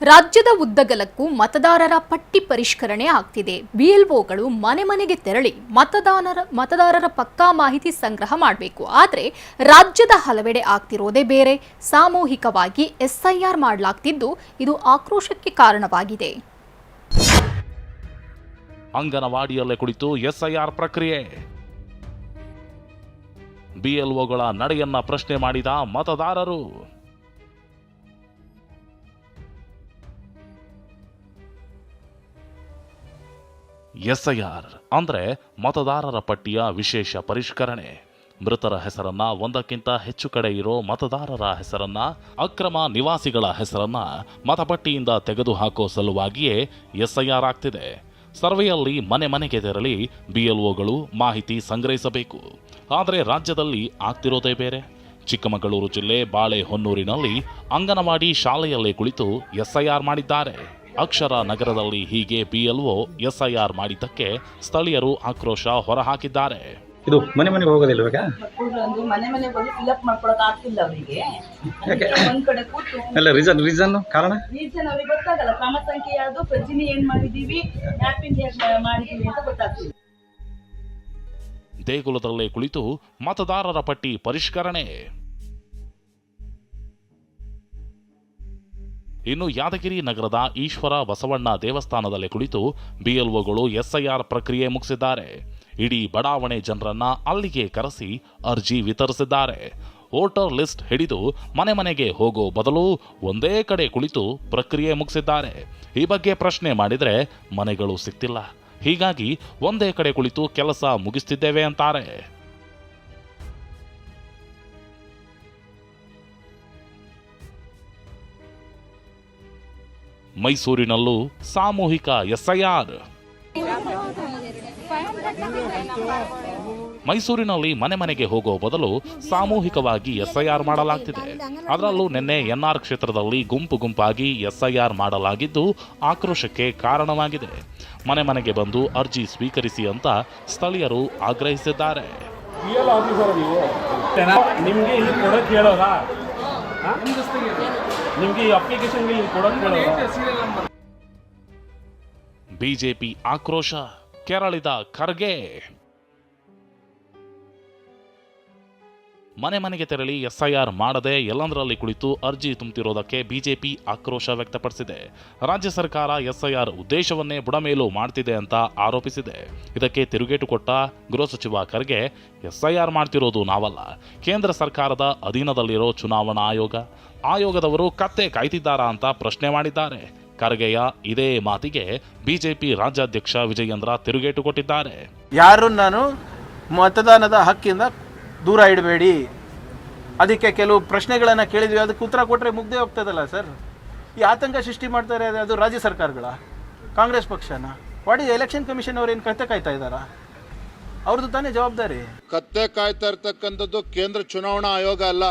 ರಾಜ್ಯದ ಉದ್ದಗಲಕ್ಕೂ ಮತದಾರರ ಪಟ್ಟಿ ಪರಿಷ್ಕರಣೆ ಆಗ್ತಿದೆ. ಬಿಎಲ್ಒಗಳು ಮನೆ ಮನೆಗೆ ತೆರಳಿ ಮತದಾರರ ಪಕ್ಕಾ ಮಾಹಿತಿ ಸಂಗ್ರಹ ಮಾಡಬೇಕು. ಆದರೆ ರಾಜ್ಯದ ಹಲವೆಡೆ ಆಗ್ತಿರೋದೇ ಬೇರೆ. ಸಾಮೂಹಿಕವಾಗಿ ಎಸ್ಐಆರ್ ಮಾಡಲಾಗ್ತಿದ್ದು ಇದು ಆಕ್ರೋಶಕ್ಕೆ ಕಾರಣವಾಗಿದೆ. ಅಂಗನವಾಡಿಯಲ್ಲೇ ಕುಳಿತು ಎಸ್ಐಆರ್ ಪ್ರಕ್ರಿಯೆ. ಬಿಎಲ್ಒಗಳ ನಡೆಯನ್ನ ಪ್ರಶ್ನೆ ಮಾಡಿದ ಮತದಾರರು. ಎಸ್ಐಆರ್ ಅಂದ್ರೆ ಮತದಾರರ ಪಟ್ಟಿಯ ವಿಶೇಷ ಪರಿಷ್ಕರಣೆ. ಮೃತರ ಹೆಸರನ್ನ ಒಂದಕ್ಕಿಂತ ಹೆಚ್ಚು ಕಡೆ ಇರೋ ಮತದಾರರ ಹೆಸರನ್ನ, ಅಕ್ರಮ ನಿವಾಸಿಗಳ ಹೆಸರನ್ನ ಮತಪಟ್ಟಿಯಿಂದ ತೆಗೆದುಹಾಕೋ ಸಲುವಾಗಿಯೇ ಎಸ್ಐಆರ್ ಆಗ್ತಿದೆ. ಸರ್ವೆಯಲ್ಲಿ ಮನೆ ಮನೆಗೆ ತೆರಳಿ ಬಿಎಲ್ಒಗಳು ಮಾಹಿತಿ ಸಂಗ್ರಹಿಸಬೇಕು. ಆದರೆ ರಾಜ್ಯದಲ್ಲಿ ಆಗ್ತಿರೋದೇ ಬೇರೆ. ಚಿಕ್ಕಮಗಳೂರು ಜಿಲ್ಲೆ ಬಾಳೆಹೊನ್ನೂರಿನಲ್ಲಿ ಅಂಗನವಾಡಿ ಶಾಲೆಯಲ್ಲೇ ಕುಳಿತು ಎಸ್ಐಆರ್ ಮಾಡಿದ್ದಾರೆ. ಅಕ್ಷರ ನಗರದಲ್ಲಿ ಹೀಗೆ ಬಿಎಲ್ಒ ಎಸ್ಐಆರ್ ಮಾಡಿದ್ದಕ್ಕೆ ಸ್ಥಳೀಯರು ಆಕ್ರೋಶ ಹೊರಹಾಕಿದ್ದಾರೆ. ಇದು ಮನೆ ಮನೆಗೆ ಹೋಗೋದಿಲ್ಲ ಮನೆ ಮನೆ ಹೋಗಿ ಫಿಲ್ಅಪ್ ಮಾಡ್ಕೊಳಕ್ ಆಗ್ತಿಲ್ಲ ಅವರಿಗೆ. ಒಂದ್ ಕಡೆ ಕೂತು ಅಲ್ಲ ರೀಸನ್ ಕಾರಣ ಅವ್ರಿಗೆ ಗೊತ್ತಾಗಲ್ಲ. ಕ್ರಮ ಸಂಖ್ಯೆ ಯಾವುದು, ಪ್ರಜಿನಿ ಏನ್ ಮಾಡಿದೀವಿ, ಮ್ಯಾಪಿಂಗ್ ಮಾಡಿದೀವಿ ಅಂತ ಗೊತ್ತಾಗ್ತಿಲ್ಲ. ದೇಗುಲದಲ್ಲೇ ಕುಳಿತು ಮತದಾರರ ಪಟ್ಟಿ ಪರಿಷ್ಕರಣೆ. ಇನ್ನು ಯಾದಗಿರಿ ನಗರದ ಈಶ್ವರ ಬಸವಣ್ಣ ದೇವಸ್ಥಾನದಲ್ಲೇ ಕುಳಿತು ಬಿಎಲ್ಒಗಳು ಎಸ್ಐಆರ್ ಪ್ರಕ್ರಿಯೆ ಮುಗಿಸಿದ್ದಾರೆ. ಇಡೀ ಬಡಾವಣೆ ಜನರನ್ನ ಅಲ್ಲಿಗೆ ಕರೆಸಿ ಅರ್ಜಿ ವಿತರಿಸಿದ್ದಾರೆ. ವೋಟರ್ ಲಿಸ್ಟ್ ಹಿಡಿದು ಮನೆ ಮನೆಗೆ ಹೋಗೋ ಬದಲು ಒಂದೇ ಕಡೆ ಕುಳಿತು ಪ್ರಕ್ರಿಯೆ ಮುಗಿಸಿದ್ದಾರೆ. ಈ ಬಗ್ಗೆ ಪ್ರಶ್ನೆ ಮಾಡಿದ್ರೆ ಮನೆಗಳು ಸಿಗ್ತಿಲ್ಲ, ಹೀಗಾಗಿ ಒಂದೇ ಕಡೆ ಕುಳಿತು ಕೆಲಸ ಮುಗಿಸ್ತಿದ್ದೇವೆ ಅಂತಾರೆ. ಮೈಸೂರಿನಲ್ಲೂ ಸಾಮೂಹಿಕ ಎಸ್ಐಆರ್. ಮೈಸೂರಿನಲ್ಲಿ ಮನೆ ಮನೆಗೆ ಹೋಗೋ ಬದಲು ಸಾಮೂಹಿಕವಾಗಿ ಎಸ್ಐಆರ್ ಮಾಡಲಾಗ್ತಿದೆ. ಅದರಲ್ಲೂ ನಿನ್ನೆ ಎನ್ಆರ್ ಕ್ಷೇತ್ರದಲ್ಲಿ ಗುಂಪು ಗುಂಪಾಗಿ ಎಸ್ಐಆರ್ ಮಾಡಲಾಗಿದ್ದು ಆಕ್ರೋಶಕ್ಕೆ ಕಾರಣವಾಗಿದೆ. ಮನೆ ಮನೆಗೆ ಬಂದು ಅರ್ಜಿ ಸ್ವೀಕರಿಸಿ ಅಂತ ಸ್ಥಳೀಯರು ಆಗ್ರಹಿಸಿದ್ದಾರೆ. ಬಿಜೆಪಿ ಆಕ್ರೋಶ ಕೆರಳಿದ ಖರ್ಗೆ. ಮನೆ ಮನೆಗೆ ತೆರಳಿ ಎಸ್ಐಆರ್ ಮಾಡದೆ ಎಲ್ಲಂದರಲ್ಲಿ ಕುಳಿತು ಅರ್ಜಿ ತುಂಬುತ್ತಿರೋದಕ್ಕೆ ಬಿಜೆಪಿ ಆಕ್ರೋಶ ವ್ಯಕ್ತಪಡಿಸಿದೆ. ರಾಜ್ಯ ಸರ್ಕಾರ ಎಸ್ಐಆರ್ ಉದ್ದೇಶವನ್ನೇ ಬುಡಮೇಲು ಮಾಡ್ತಿದೆ ಅಂತ ಆರೋಪಿಸಿದೆ. ಇದಕ್ಕೆ ತಿರುಗೇಟು ಕೊಟ್ಟ ಗೃಹ ಸಚಿವ ಖರ್ಗೆ, ಎಸ್ಐಆರ್ ಮಾಡ್ತಿರೋದು ನಾವಲ್ಲ, ಕೇಂದ್ರ ಸರ್ಕಾರದ ಅಧೀನದಲ್ಲಿರೋ ಚುನಾವಣಾ ಆಯೋಗದವರು ಕತ್ತೆ ಕಾಯ್ತಿದ್ದಾರಾ ಅಂತ ಪ್ರಶ್ನೆ ಮಾಡಿದ್ದಾರೆ. ಖರ್ಗೆಯ ಇದೇ ಮಾತಿಗೆ ಬಿಜೆಪಿ ರಾಜ್ಯಾಧ್ಯಕ್ಷ ವಿಜಯೇಂದ್ರ ತಿರುಗೇಟು ಕೊಟ್ಟಿದ್ದಾರೆ. ಯಾರು ನಾನು ಮತದಾನದ ಹಕ್ಕಿಂದ ದೂರ ಇಡಬೇಡಿ, ಅದಕ್ಕೆ ಕೆಲವು ಪ್ರಶ್ನೆಗಳನ್ನು ಕೇಳಿದ್ವಿ, ಅದಕ್ಕೆ ಉತ್ತರ ಕೊಟ್ಟರೆ ಮುಗ್ದೇ ಹೋಗ್ತದಲ್ಲ ಸರ್. ಈ ಆತಂಕ ಸೃಷ್ಟಿ ಮಾಡ್ತಾರೆ ಅದು ರಾಜ್ಯ ಸರ್ಕಾರಗಳ, ಕಾಂಗ್ರೆಸ್ ಪಕ್ಷನ. ವಾಟ್ ಇಸ್ ಎಲೆಕ್ಷನ್ ಕಮಿಷನ್ ಅವ್ರು ಏನು ಕತ್ತೆ ಕಾಯ್ತಾ ಇದ್ದಾರಾ? ಅವ್ರದ್ದು ತಾನೇ ಜವಾಬ್ದಾರಿ. ಕತ್ತೆ ಕಾಯ್ತಾ ಇರ್ತಕ್ಕಂಥದ್ದು ಕೇಂದ್ರ ಚುನಾವಣಾ ಆಯೋಗ ಅಲ್ಲ.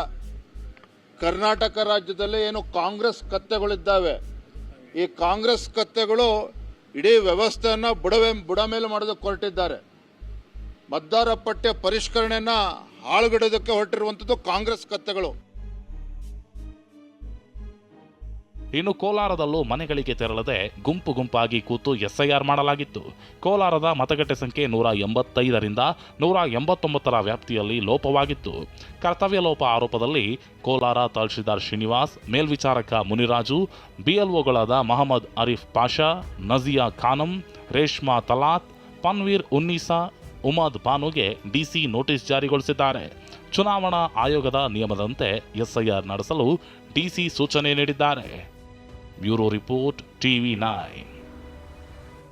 ಕರ್ನಾಟಕ ರಾಜ್ಯದಲ್ಲಿ ಏನು ಕಾಂಗ್ರೆಸ್ ಕತ್ತೆಗಳಿದ್ದಾವೆ, ಈ ಕಾಂಗ್ರೆಸ್ ಕತ್ತೆಗಳು ಇಡೀ ವ್ಯವಸ್ಥೆಯನ್ನು ಬುಡ ಮೇಲೆ ಮಾಡೋದಕ್ಕೆ ಹೊರಟಿದ್ದಾರೆ. ಮತದಾರ ಪಟ್ಟಿಯ ಪರಿಷ್ಕರಣೆಯನ್ನ ಹಾಳುಗೆಡೋದಕ್ಕೆ ಹೊರಟಿರುವಂಥದ್ದು ಕಾಂಗ್ರೆಸ್ ಕತ್ತೆಗಳು. ಇನ್ನು ಕೋಲಾರದಲ್ಲೂ ಮನೆಗಳಿಗೆ ತೆರಳದೆ ಗುಂಪು ಗುಂಪಾಗಿ ಕೂತು ಎಸ್ಐಆರ್ ಮಾಡಲಾಗಿತ್ತು. ಕೋಲಾರದ ಮತಗಟ್ಟೆ ಸಂಖ್ಯೆ 185ರಿಂದ 189ರ ವ್ಯಾಪ್ತಿಯಲ್ಲಿ ಲೋಪವಾಗಿತ್ತು. ಕರ್ತವ್ಯ ಲೋಪ ಆರೋಪದಲ್ಲಿ ಕೋಲಾರ ತಹಶೀಲ್ದಾರ್ ಶ್ರೀನಿವಾಸ್, ಮೇಲ್ವಿಚಾರಕ ಮುನಿರಾಜು, ಬಿಎಲ್ಒಗಳಾದ ಮಹಮ್ಮದ್ ಅರೀಫ್ ಪಾಷಾ, ನಜಿಯಾ ಖಾನಂ, ರೇಷ್ಮಾ ತಲಾತ್, ಪನ್ವೀರ್ ಉನ್ನೀಸಾ, ಉಮದ್ ಬಾನುಗೆ ಡಿಸಿ ನೋಟಿಸ್ ಜಾರಿಗೊಳಿಸಿದ್ದಾರೆ. ಚುನಾವಣಾ ಆಯೋಗದ ನಿಯಮದಂತೆ ಎಸ್ಐಆರ್ ನಡೆಸಲು ಡಿಸಿ ಸೂಚನೆ ನೀಡಿದ್ದಾರೆ. Bureau report, TV9.